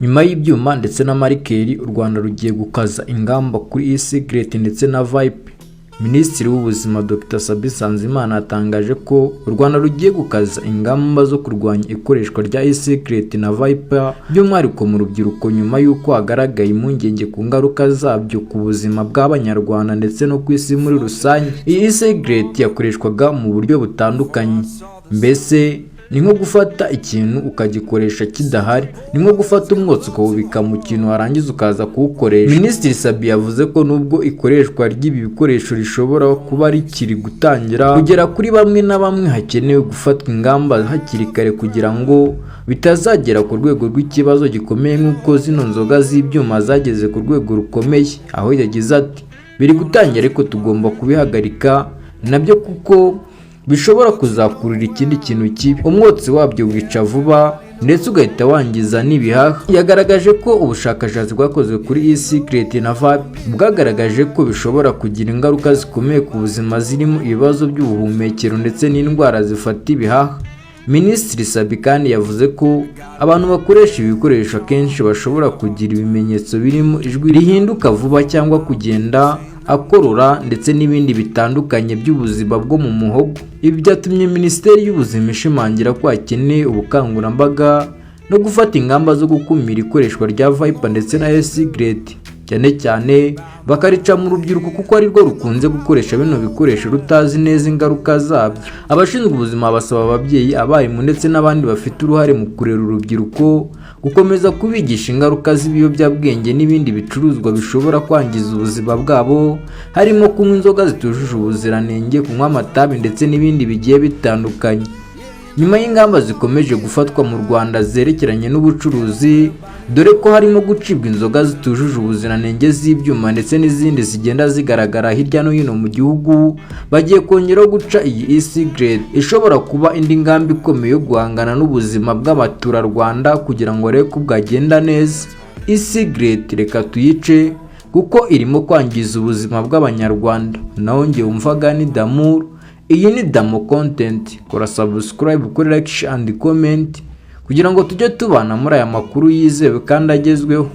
Nyuma y'ibyuma ndetse na marikeri, u Rwanda rugiye gukaza ingamba kuri e-cigarette ndetse na vape. Minisitiri w'Ubuzima Dr Sabin Nsanzimana yatangaje ko u Rwanda rugiye gukaza ingamba zo kurwanya ikoreshwa rya e-cigarette na vape by'umwihariko mu rubyiruko, nyuma y'uko hagaragaye impungenge ku ngaruka zabyo ku buzima bw'Abanyarwanda ndetse no ku isi muri rusange. Iyi e-cigarette yakoreshwaga mu buryo butandukanye, mbese ni nko gufata ikintu ukagikoresha kidahari, ni nko gufata umwotsi ukawubika mu kintu warangiza ukaza kuwukoresha. Minisitiri Sabin yavuze ko nubwo ikoreshwa ry'ibi bikoresho rishobora kuba rikiri gutangira kugera kuri bamwe na bamwe, hakenewe gufatwa ingamba hakiri kare kugira ngo bitazagera ku rwego rw'ikibazo gikomeye nk'uko zino nzoga z'ibyuma zageze ku rwego rukomeye. Aho yagize ati biri gutangira ariko tugomba kubihagarika nabyo kuko bishobora kuzakurura ikindi kintu kibi. Umwotsi wabyo wica vuba ndetse ugahita wangiza n'ibihaha. Yagaragaje ko ubushakashatsi bwakozwe kuri e-cigarette na vape bwagaragaje ko bishobora kugira ingaruka zikomeye ku buzima, zirimo ibibazo by'ubuhumekero ndetse n'indwara zifata ibihaha. Minisitiri Sabin kandi yavuze ko abantu bakoresha ibi bikoresho akenshi bashobora kugira ibimenyetso birimo ijwi rihinduka vuba cyangwa kugenda akorora ndetse n'ibindi bitandukanye by'ubuzima bwo mu muhogo. Ibi byatumye Minisiteri y'Ubuzima ishimangira ko hakeneye ubukangurambaga no gufata ingamba zo gukumira ikoreshwa rya vape ndetse na e-cigarette, cyane cyane bakarica mu rubyiruko kuko ari rwo rukunze gukoresha bino bikoresho rutazi neza ingaruka zabyo. Abashinzwe ubuzima basaba ababyeyi, abarimu ndetse n'abandi bafite uruhare mu kurera urubyiruko gukomeza kubigisha ingaruka z'ibiyobyabwenge n'ibindi bicuruzwa bishobora kwangiza ubuzima bwabo, harimo kunywa inzoga zitujuje ubuziranenge, kunywa amatabi ndetse n'ibindi bigiye bitandukanye. Nyuma y'ingamba zikomeje gufatwa mu Rwanda zerekeranye n'ubucuruzi, dore ko harimo gucibwa inzoga zitujuje ubuziranenge z'ibyuma ndetse n'izindi zigenda zigaragara hirya no hino mu gihugu, bagiye kongeraho guca iyi e-cigarette ishobora kuba indi ngamba ikomeye yo guhangana n'ubuzima bw'abaturarwanda kugira ngo barebe ko bwagenda neza. E-cigarette reka tuyice kuko irimo kwangiza ubuzima bw'Abanyarwanda. Naho njye wumvaga ni Damour. Iyi ni Damo Content. Kora subscribe, kuri like and comment kugira ngo tujye tubana muri aya makuru yizewe kandi agezweho.